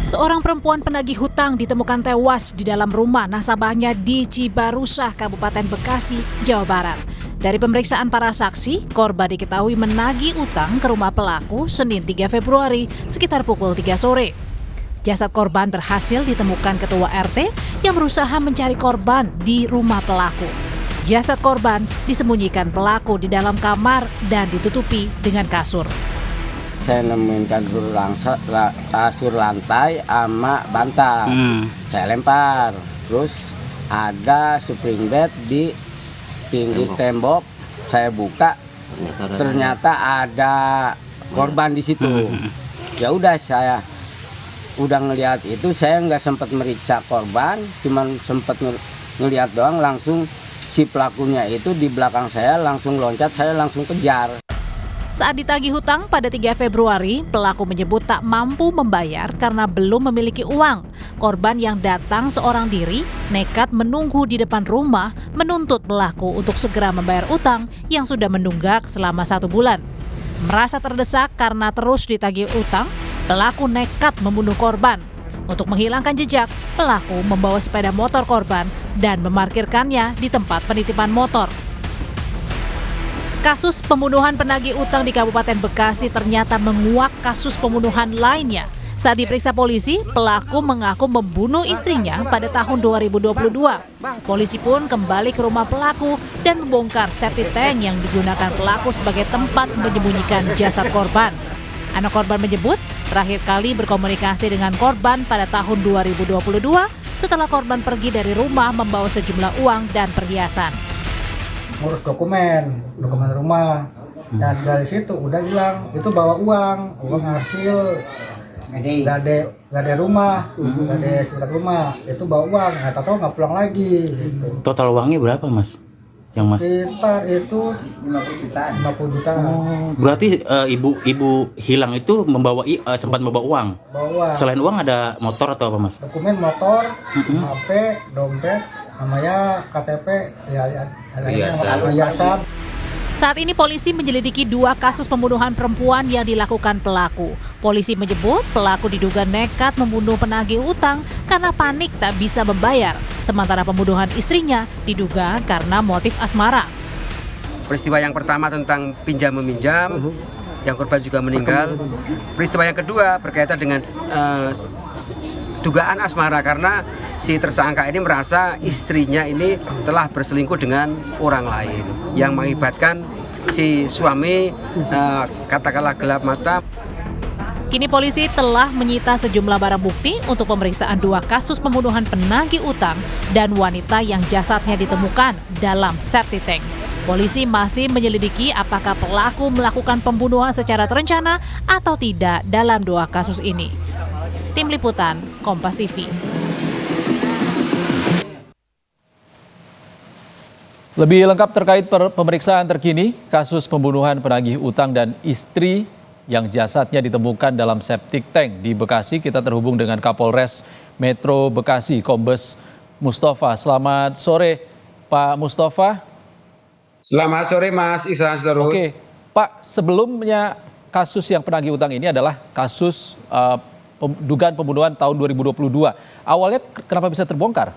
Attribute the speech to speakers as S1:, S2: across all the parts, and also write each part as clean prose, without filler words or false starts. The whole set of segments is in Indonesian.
S1: Seorang perempuan penagih hutang ditemukan tewas di dalam rumah nasabahnya di Cibarusah, Kabupaten Bekasi, Jawa Barat. Dari pemeriksaan para saksi, korban diketahui menagih utang ke rumah pelaku Senin 3 Februari sekitar pukul 3 sore. Jasad korban berhasil ditemukan ketua RT yang berusaha mencari korban di rumah pelaku. Jasad korban disembunyikan pelaku di dalam kamar dan ditutupi dengan kasur.
S2: Saya nemuin kasur lantai sama bantal. Saya lempar. Terus ada spring bed di pinggir tembok. Saya buka, ternyata ada korban di situ. Ya udah, saya udah ngelihat itu, saya nggak sempat meriksa korban, cuman sempat ngelihat doang. Langsung si pelakunya itu di belakang saya langsung loncat, saya langsung kejar.
S1: Saat ditagih hutang pada 3 Februari, pelaku menyebut tak mampu membayar karena belum memiliki uang. Korban yang datang seorang diri nekat menunggu di depan rumah menuntut pelaku untuk segera membayar utang yang sudah menunggak selama 1 bulan. Merasa terdesak karena terus ditagih utang, pelaku nekat membunuh korban. Untuk menghilangkan jejak, pelaku membawa sepeda motor korban dan memarkirkannya di tempat penitipan motor. Kasus pembunuhan penagih utang di Kabupaten Bekasi ternyata menguak kasus pembunuhan lainnya. Saat diperiksa polisi, pelaku mengaku membunuh istrinya pada tahun 2022. Polisi pun kembali ke rumah pelaku dan membongkar septic tank yang digunakan pelaku sebagai tempat menyembunyikan jasad korban. Anak korban menyebut terakhir kali berkomunikasi dengan korban pada tahun 2022 setelah korban pergi dari rumah membawa sejumlah uang dan perhiasan.
S3: Ngurus dokumen rumah, dan dari situ udah hilang. Itu bawa uang hasil nggak ada rumah, nggak ada surat rumah, itu bawa uang, nggak tahu nggak pulang lagi gitu.
S4: Total uangnya berapa, Mas? Yang Mas
S3: Sekitar itu 50 juta.
S4: Oh, berarti ibu hilang itu sempat membawa uang.
S3: Bawa uang.
S4: Selain uang ada motor atau apa, Mas?
S3: Dokumen motor, HP, dompet, namanya KTP, hiasan.
S1: Saat ini polisi menyelidiki 2 kasus pembunuhan perempuan yang dilakukan pelaku. Polisi menyebut pelaku diduga nekat membunuh penagih utang karena panik tak bisa membayar. Sementara pembunuhan istrinya diduga karena motif asmara.
S5: Peristiwa yang pertama tentang pinjam-meminjam, yang korban juga meninggal. Peristiwa yang kedua berkaitan dengan dugaan asmara karena si tersangka ini merasa istrinya ini telah berselingkuh dengan orang lain yang mengakibatkan si suami katakanlah gelap mata.
S1: Kini polisi telah menyita sejumlah barang bukti untuk pemeriksaan 2 kasus pembunuhan penagih utang dan wanita yang jasadnya ditemukan dalam septic tank. Polisi masih menyelidiki apakah pelaku melakukan pembunuhan secara terencana atau tidak dalam 2 kasus ini. Tim Liputan, Kompas TV.
S6: Lebih lengkap terkait pemeriksaan terkini kasus pembunuhan penagih utang dan istri yang jasadnya ditemukan dalam septic tank di Bekasi, kita terhubung dengan Kapolres Metro Bekasi, Kombes Mustafa. Selamat sore, Pak Mustafa.
S7: Selamat sore, Mas Ihsan Terus.
S6: Oke, Pak, sebelumnya kasus yang penagih utang ini adalah kasus dugaan pembunuhan tahun 2022. Awalnya kenapa bisa terbongkar?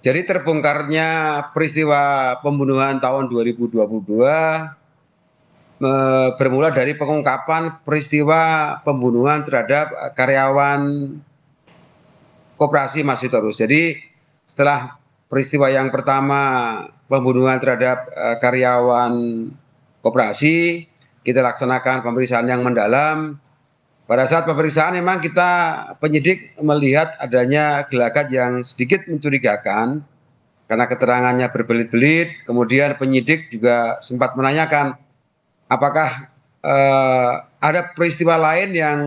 S7: Jadi terbongkarnya peristiwa pembunuhan tahun 2022 bermula dari pengungkapan peristiwa pembunuhan terhadap karyawan koperasi Mas Terus. Jadi setelah peristiwa yang pertama pembunuhan terhadap karyawan koperasi, kita laksanakan pemeriksaan yang mendalam. Pada saat pemeriksaan memang kita penyidik melihat adanya gelagat yang sedikit mencurigakan karena keterangannya berbelit-belit. Kemudian penyidik juga sempat menanyakan apakah ada peristiwa lain yang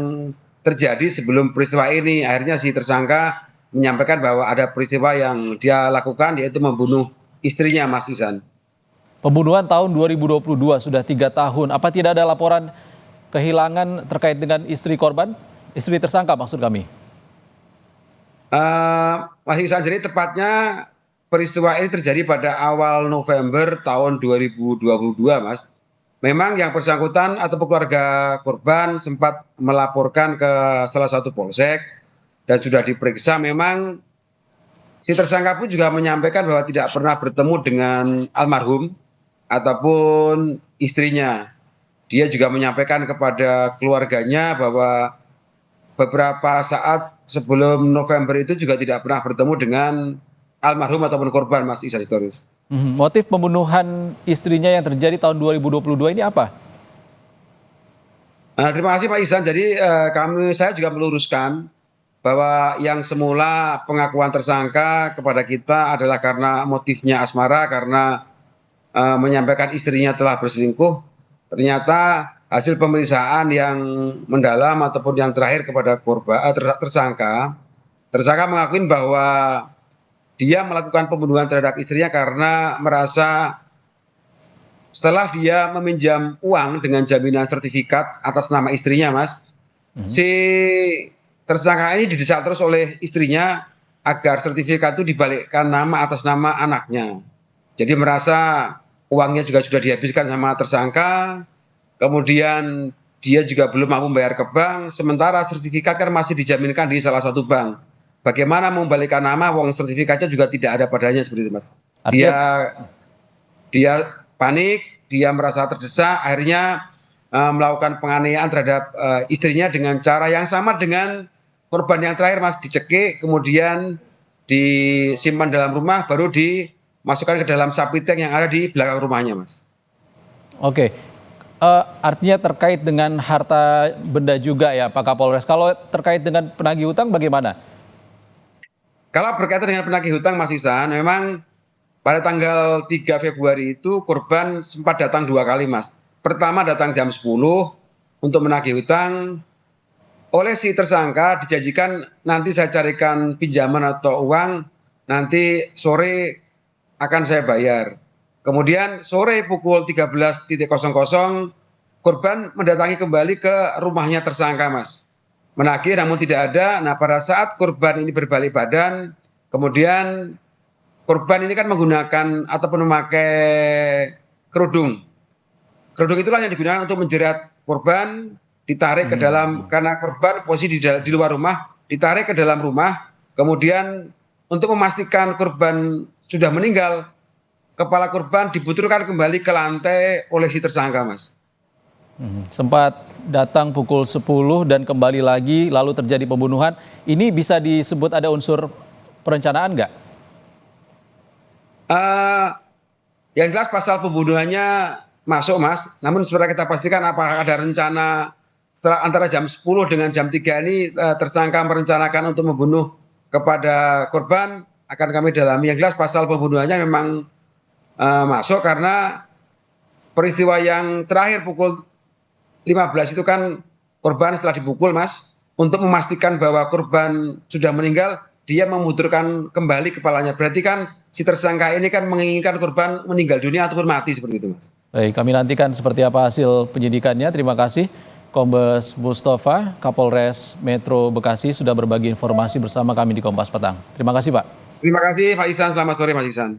S7: terjadi sebelum peristiwa ini. Akhirnya si tersangka menyampaikan bahwa ada peristiwa yang dia lakukan, yaitu membunuh istrinya, Mas Ihsan.
S6: Pembunuhan tahun 2022 sudah 3 tahun. Apa tidak ada laporan kehilangan terkait dengan istri korban? Istri tersangka maksud kami.
S7: Mas Ihsan, jadi tepatnya peristiwa ini terjadi pada awal November tahun 2022, Mas. memang yang bersangkutan atau keluarga korban sempat melaporkan ke salah satu polsek dan sudah diperiksa. Memang si tersangka pun juga menyampaikan bahwa tidak pernah bertemu dengan almarhum ataupun istrinya. Dia juga menyampaikan kepada keluarganya bahwa beberapa saat sebelum November itu juga tidak pernah bertemu dengan almarhum ataupun korban, Mas Ihsan Sitorus.
S6: Motif pembunuhan istrinya yang terjadi tahun 2022 ini apa?
S7: Terima kasih Pak Ihsan. Jadi saya juga meluruskan bahwa yang semula pengakuan tersangka kepada kita adalah karena motifnya asmara, karena menyampaikan istrinya telah berselingkuh. Ternyata hasil pemeriksaan yang mendalam ataupun yang terakhir kepada tersangka mengakui bahwa dia melakukan pembunuhan terhadap istrinya karena merasa setelah dia meminjam uang dengan jaminan sertifikat atas nama istrinya, Mas, si tersangka ini didesak terus oleh istrinya agar sertifikat itu dibalikkan nama atas nama anaknya. Jadi merasa uangnya juga sudah dihabiskan sama tersangka, kemudian dia juga belum mampu membayar ke bank, sementara sertifikat kan masih dijaminkan di salah satu bank. Bagaimana membalikkan nama, uang sertifikatnya juga tidak ada padanya, seperti itu, Mas. Dia panik, dia merasa terdesak, akhirnya melakukan penganiayaan terhadap istrinya dengan cara yang sama dengan korban yang terakhir, Mas, dicekik, kemudian disimpan dalam rumah, baru dimasukkan ke dalam sapi tank yang ada di belakang rumahnya, Mas.
S6: Oke, artinya terkait dengan harta benda juga ya Pak Kapolres. Kalau terkait dengan penagih hutang bagaimana?
S7: Kalau berkaitan dengan penagih hutang, Mas Ihsan, memang pada tanggal 3 Februari itu korban sempat datang 2 kali, Mas. Pertama datang jam 10 untuk menagih hutang. Oleh si tersangka dijanjikan nanti saya carikan pinjaman atau uang, nanti sore akan saya bayar. Kemudian sore pukul 13.00 korban mendatangi kembali ke rumahnya tersangka, Mas. Menagih namun tidak ada. Nah, pada saat korban ini berbalik badan, kemudian korban ini kan menggunakan ataupun memakai kerudung. Kerudung itulah yang digunakan untuk menjerat korban, ditarik ke dalam, karena korban posisi di luar rumah, ditarik ke dalam rumah, kemudian untuk memastikan korban sudah meninggal, kepala korban dibuturkan kembali ke lantai oleh si tersangka, Mas.
S6: Sempat datang pukul 10 dan kembali lagi, lalu terjadi pembunuhan. Ini bisa disebut ada unsur perencanaan nggak?
S7: Yang jelas pasal pembunuhannya masuk, Mas. Namun sudah kita pastikan apakah ada rencana setelah antara jam 10 dengan jam 3 ini tersangka merencanakan untuk membunuh kepada korban, akan kami dalami. Yang jelas pasal pembunuhannya memang masuk karena peristiwa yang terakhir pukul 15 itu kan korban setelah dipukul, Mas, untuk memastikan bahwa korban sudah meninggal, dia memuturkan kembali kepalanya. Berarti kan si tersangka ini kan menginginkan korban meninggal dunia ataupun mati, seperti itu, Mas.
S6: Baik, kami nantikan seperti apa hasil penyidikannya. Terima kasih Kombes Mustafa, Kapolres Metro Bekasi sudah berbagi informasi bersama kami di Kompas Petang. Terima kasih, Pak.
S7: Terima kasih Pak Ihsan, selamat sore Mas Ihsan.